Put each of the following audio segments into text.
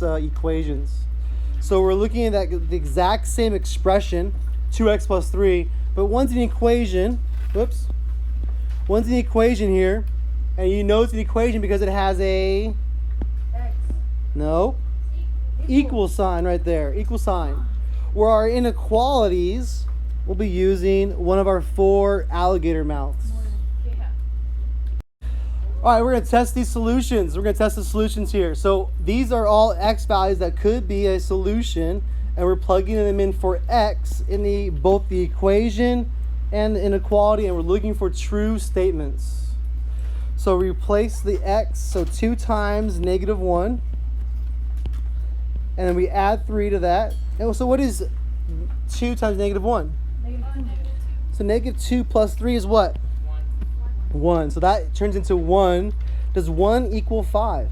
equations. So we're looking at the exact same expression, 2x plus 3, but one's an equation, one's an equation here, and you know it's an equation because it has a X. no equal sign right there, equal sign. Where our inequalities, we'll be using one of our 4 alligator mouths. Yeah. All right, we're going to test these solutions. We're going to test the solutions here. So these are all x values that could be a solution, and we're plugging them in for x in both the equation and the inequality, and we're looking for true statements. So replace the x, so 2 times -1, and then we add 3 to that. And so what is 2 times -1? -2. So -2 plus 3 is what? 1. So that turns into 1. Does 1 equal 5?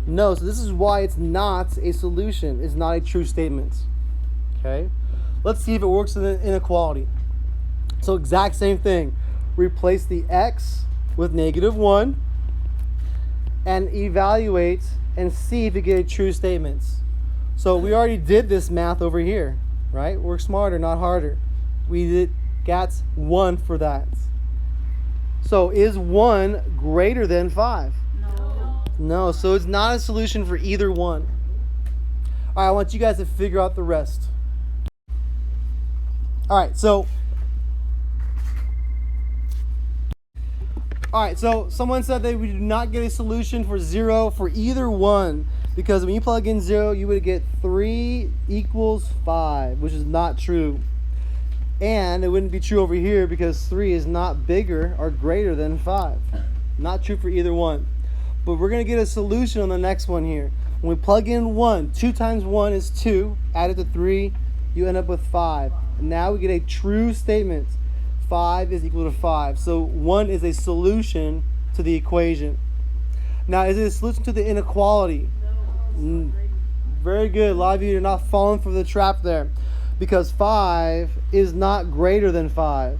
No. So this is why it's not a solution. It's not a true statement. Okay. Let's see if it works in the inequality. So exact same thing. Replace the x with -1 and evaluate and see if you get a true statement. So we already did this math over here, right? Work smarter, not harder. We got 1 for that. So is 1 greater than 5? No. No, so it's not a solution for either one. All right, I want you guys to figure out the rest. All right, so someone said that we do not get a solution for 0 for either one, because when you plug in 0, you would get 3 equals 5, which is not true. And it wouldn't be true over here because 3 is not bigger or greater than 5. Not true for either one. But we're going to get a solution on the next one here. When we plug in 1, 2 times 1 is 2. Add it to 3, you end up with 5. And now we get a true statement. 5 is equal to 5. So 1 is a solution to the equation. Now, is it a solution to the inequality? No. Very good. A lot of you are not falling for the trap there, because 5 is not greater than 5.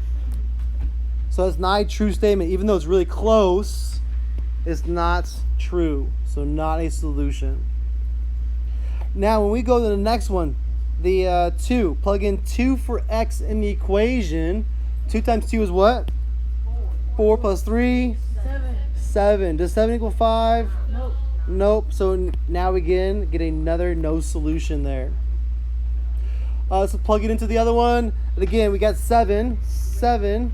So it's not a true statement. Even though it's really close, it's not true. So not a solution. Now when we go to the next one, the 2, plug in 2 for x in the equation. 2 times 2 is what? 4 plus 3? 7. Does 7 equal 5? Nope. Nope. So now again, get another no solution there. Let's plug it into the other one. And again, we got 7. 7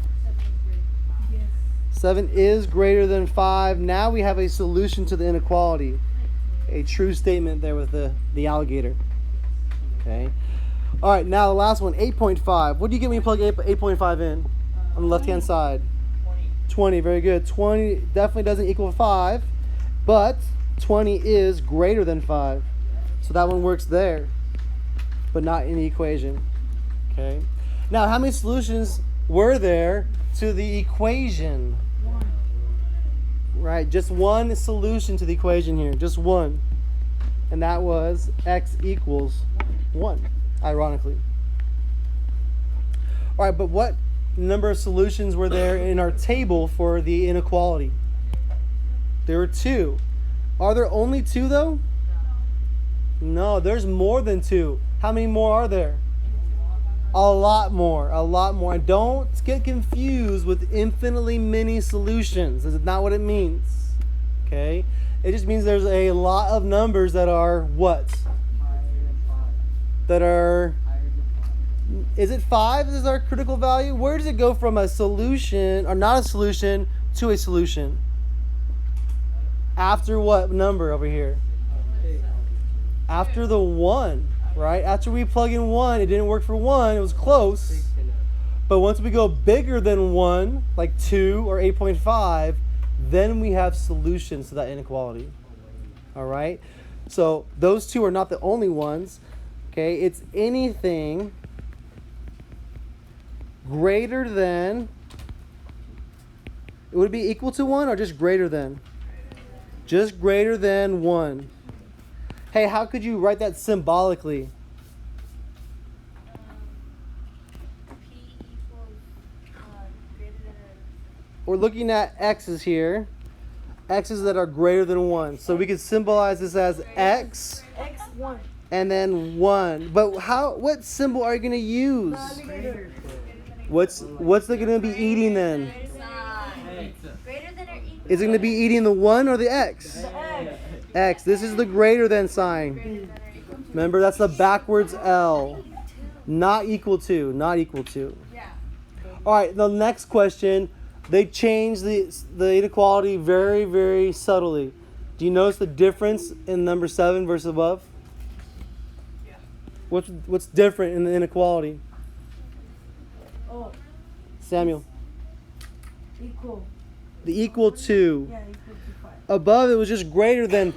is greater than 5. Now we have a solution to the inequality. A true statement there with the alligator. Okay. All right, now the last one, 8.5. What do you get when you plug 8.5 in on the left-hand side? 20. Very good. 20 definitely doesn't equal 5, but 20 is greater than 5. So that one works there, but not in the equation. Okay. Now, how many solutions were there to the equation? 1. Right, just one solution to the equation here, just one. And that was x equals 1, ironically. All right, but what number of solutions were there in our table for the inequality? There were 2. Are there only 2 though? No, there's more than 2. How many more are there? A lot more. And don't get confused with infinitely many solutions. This is not what it means. Okay? It just means there's a lot of numbers that are what? That are... Is it 5 is our critical value? Where does it go from a solution, or not a solution, to a solution? After what number over here? After the 1, right? After we plug in 1, it didn't work for 1, it was close. But once we go bigger than 1, like 2 or 8.5, then we have solutions to that inequality. All right? So those 2 are not the only ones. Okay? It's anything greater than, it would be equal to 1 or just greater than? Just greater than 1. Hey, how could you write that symbolically? P equals greater than We're looking at x's here. x's that are greater than 1. So we could symbolize this as x X1. and then 1. But what symbol are you going to use? What's it going to be eating then? Greater than or equal. Is it going to be eating the 1 or the x? The X. X. This is the greater than sign. Remember, that's the backwards L. Not equal to. Not equal to. All right, the next question. They changed the inequality very, very subtly. Do you notice the difference in number 7 versus above? Yeah. What's different in the inequality? Oh, Samuel. equal. The equal to. Yeah, equal to 5. Above it was just greater than.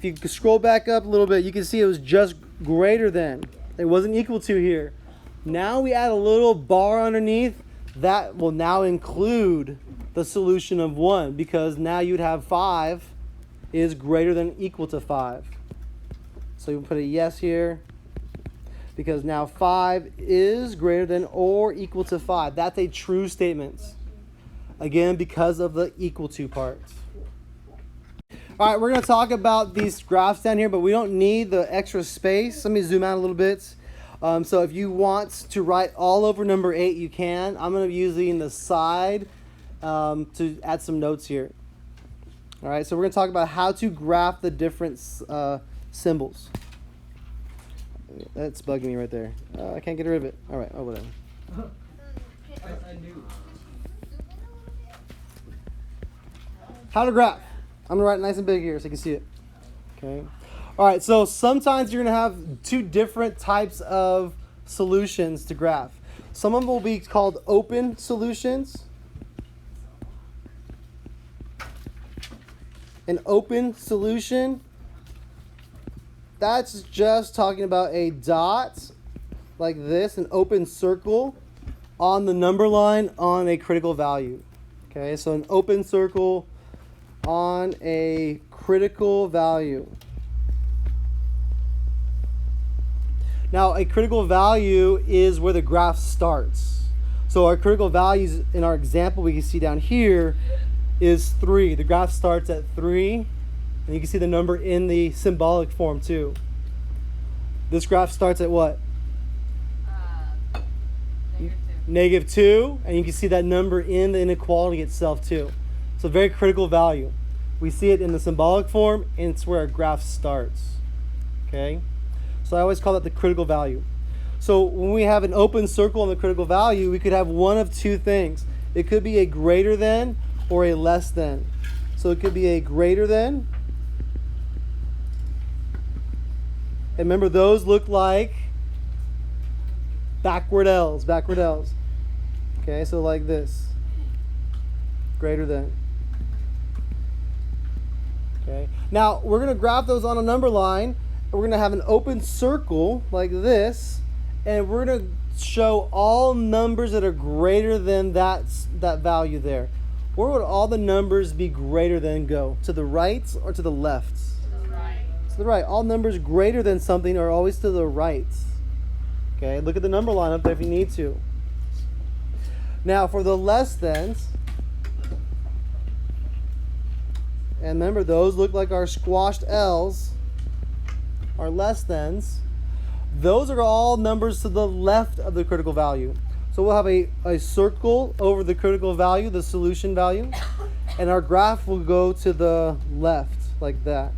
If you scroll back up a little bit, you can see it was just greater than. It wasn't equal to here. Now we add a little bar underneath. That will now include the solution of 1, because now you'd have 5 is greater than equal to 5. So you put a yes here, because now 5 is greater than or equal to 5. That's a true statement. Again, because of the equal to part. All right, we're going to talk about these graphs down here, but we don't need the extra space. Let me zoom out a little bit. So if you want to write all over number 8, you can. I'm going to be using the side to add some notes here. All right, so we're going to talk about how to graph the different symbols. That's bugging me right there. I can't get rid of it. All right, oh, whatever. How to graph. I'm going to write it nice and big here so you can see it. Okay. All right, so sometimes you're going to have 2 different types of solutions to graph. Some of them will be called open solutions. An open solution, that's just talking about a dot like this, an open circle on the number line on a critical value. Okay, so an open circle on a critical value. Now, a critical value is where the graph starts. So our critical values in our example we can see down here is 3. The graph starts at 3, and you can see the number in the symbolic form too. This graph starts at what? Negative 2, and you can see that number in the inequality itself too. So very critical value. We see it in the symbolic form, and it's where our graph starts. Okay? So I always call that the critical value. So when we have an open circle on the critical value, we could have one of 2 things. It could be a greater than or a less than. So it could be a greater than. And remember, those look like backward L's. Okay, so like this. Greater than. Okay. Now, we're going to graph those on a number line. We're going to have an open circle like this, and we're going to show all numbers that are greater than that value there. Where would all the numbers be greater than go? To the right or to the left? To the right. To the right. All numbers greater than something are always to the right. Okay, look at the number line up there if you need to. Now, for the less thans, and remember, those look like our squashed L's. Our less thans, those are all numbers to the left of the critical value. So we'll have a circle over the critical value, the solution value, and our graph will go to the left like that.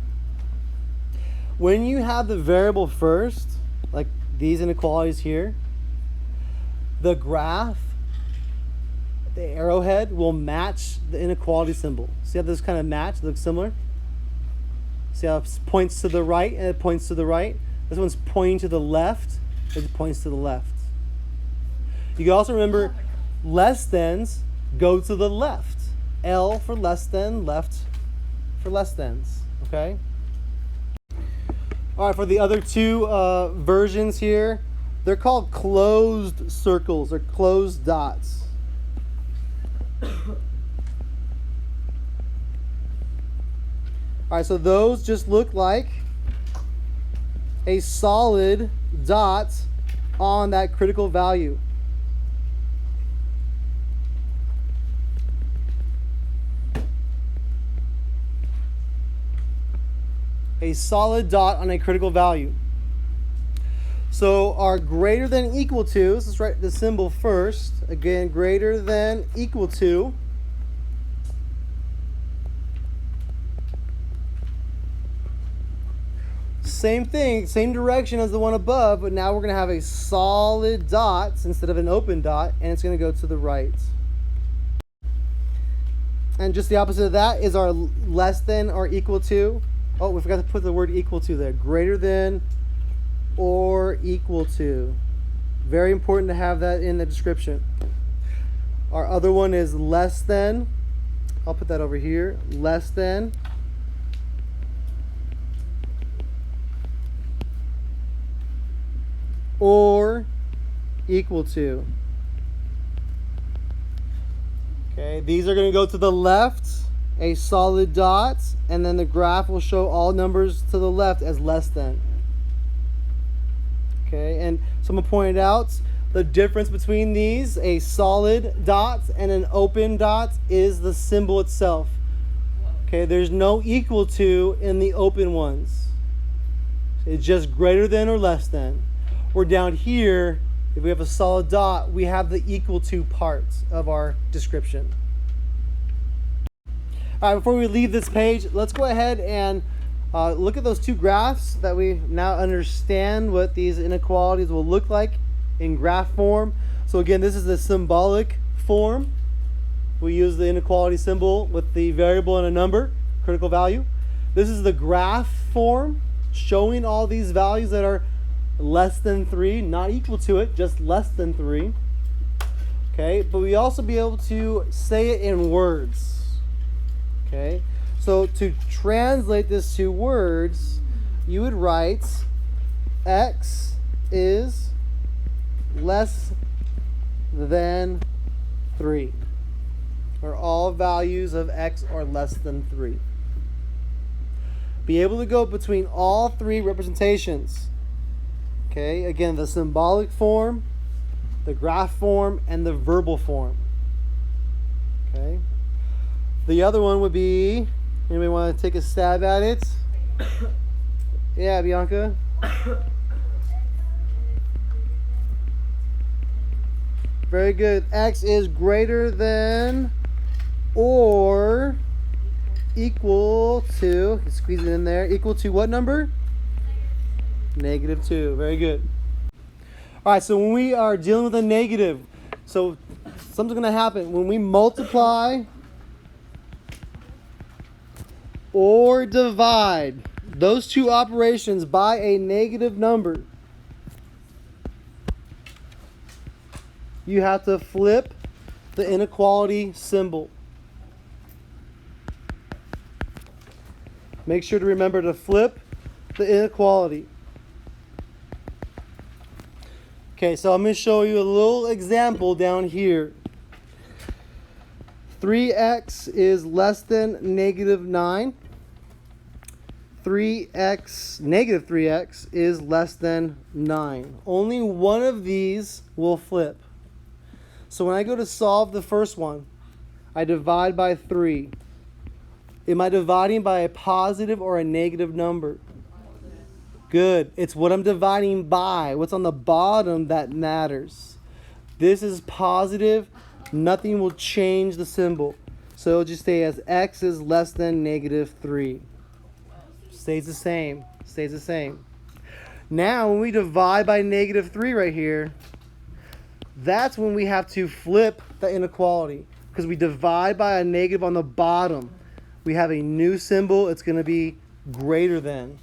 When you have the variable first, like these inequalities here, the graph, the arrowhead will match the inequality symbol. See how this kind of match looks similar? See how it points to the right and it points to the right? This one's pointing to the left, it points to the left. You can also remember less thans go to the left. L for less than, left for less thans. Okay? All right, for the other 2 versions here, they're called closed circles or closed dots. All right, so those just look like a solid dot on that critical value. a solid dot on a critical value. So our greater than equal to, let's write the symbol first. Again, greater than equal to. Same thing, same direction as the one above, but now we're going to have a solid dot instead of an open dot, and it's going to go to the right. And just the opposite of that is our less than or equal to. Oh, we forgot to put the word equal to there. Greater than or equal to. Very important to have that in the description. Our other one is less than. I'll put that over here. Less than. Or equal to. Okay, these are going to go to the left, a solid dot, and then the graph will show all numbers to the left as less than. Okay, and someone pointed out the difference between these, a solid dot and an open dot, is the symbol itself. Okay, there's no equal to in the open ones. It's just greater than or less than. Or down here, if we have a solid dot, we have the equal to parts of our description. All right, before we leave this page, let's go ahead and look at those two graphs that we now understand what these inequalities will look like in graph form. So again, this is the symbolic form. We use the inequality symbol with the variable and a number, critical value. This is the graph form, showing all these values that are less than 3, not equal to it, just less than 3. Okay, but we also be able to say it in words. Okay, so to translate this to words, you would write x is less than 3, or all values of x are less than 3. Be able to go between all three representations. Okay, again, the symbolic form, the graph form, and the verbal form. Okay. The other one would be, anybody want to take a stab at it? Yeah, Bianca? Very good. X is greater than or equal to, squeeze it in there, equal to what number? -2. Very good. All right, so when we are dealing with a negative, so something's going to happen. When we multiply or divide those two operations by a negative number, you have to flip the inequality symbol. Make sure to remember to flip the inequality. Okay, so I'm going to show you a little example down here. 3x is less than -9. 3x, -3x is less than 9. Only one of these will flip. So when I go to solve the first one, I divide by 3. Am I dividing by a positive or a negative number? Good. It's what I'm dividing by. What's on the bottom that matters. This is positive. Nothing will change the symbol. So it'll just stay as x is less than -3. Stays the same. Stays the same. Now when we divide by -3 right here, that's when we have to flip the inequality. Because we divide by a negative on the bottom. We have a new symbol. It's going to be greater than.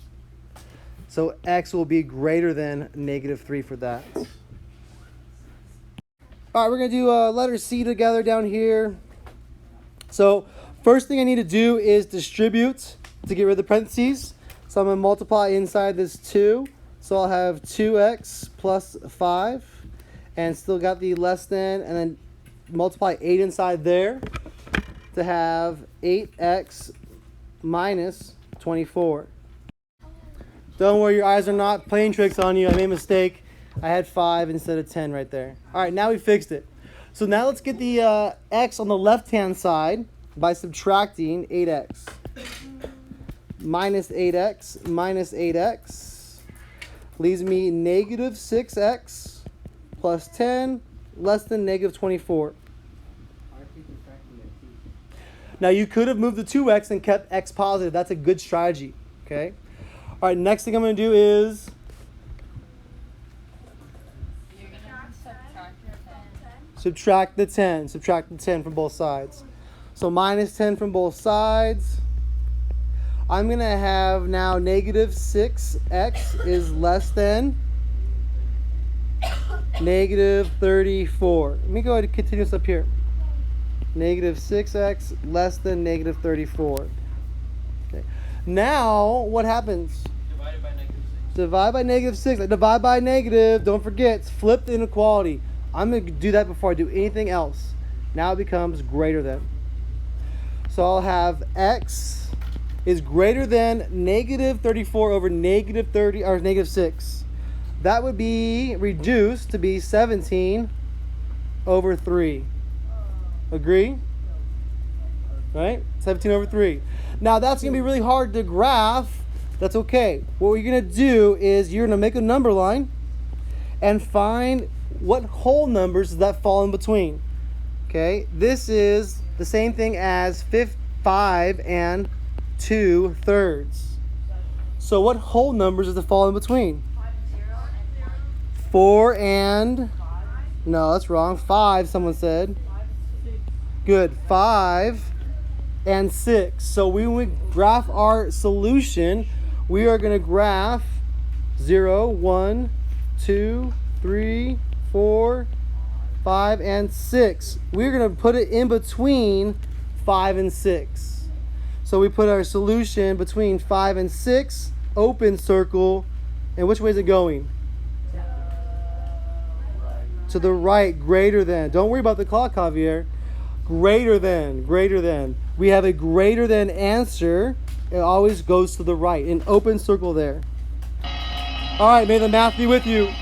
So x will be greater than -3 for that. All right, we're going to do letter C together down here. So first thing I need to do is distribute to get rid of the parentheses. So I'm going to multiply inside this 2. So I'll have 2x plus 5. And still got the less than. And then multiply 8 inside there to have 8x minus 24. Don't worry, your eyes are not playing tricks on you. I made a mistake. I had 5 instead of 10 right there. All right, now we fixed it. So now let's get the x on the left-hand side by subtracting 8x. minus 8x leaves me negative 6x plus 10 less than negative 24. Now you could have moved the 2x and kept x positive. That's a good strategy. Okay. All right. Next thing I'm going to do is You're gonna subtract your 10. subtract the 10. Subtract the 10 from both sides. So minus 10 from both sides. I'm going to have now negative 6x is less than negative 34. Let me go ahead and continue this up here. Negative 6x less than negative 34. Okay. Now, what happens? Divided by negative 6. Divide by negative 6. I divide by negative. Don't forget, it's flipped inequality. I'm going to do that before I do anything else. Now it becomes greater than. So I'll have x is greater than negative 34 over negative 30 or negative 6. That would be reduced to be 17 over 3. Agree? Right? 17 over 3. Now that's going to be really hard to graph. That's okay. What we're going to do is you're going to make a number line and find what whole numbers does that fall in between. Okay? This is the same thing as 5 and 2/3. So what whole numbers does it fall in between? 4 and... No, that's wrong. 5, someone said. Good. 5 and 6. So when we graph our solution, we are going to graph 0, 1, 2, 3, 4, 5, and 6. We're going to put it in between 5 and 6. So we put our solution between 5 and 6, open circle, and which way is it going? To the right, greater than. Don't worry about the clock, Javier. Greater than. We have a greater than answer. It always goes to the right. An open circle there. All right, may the math be with you.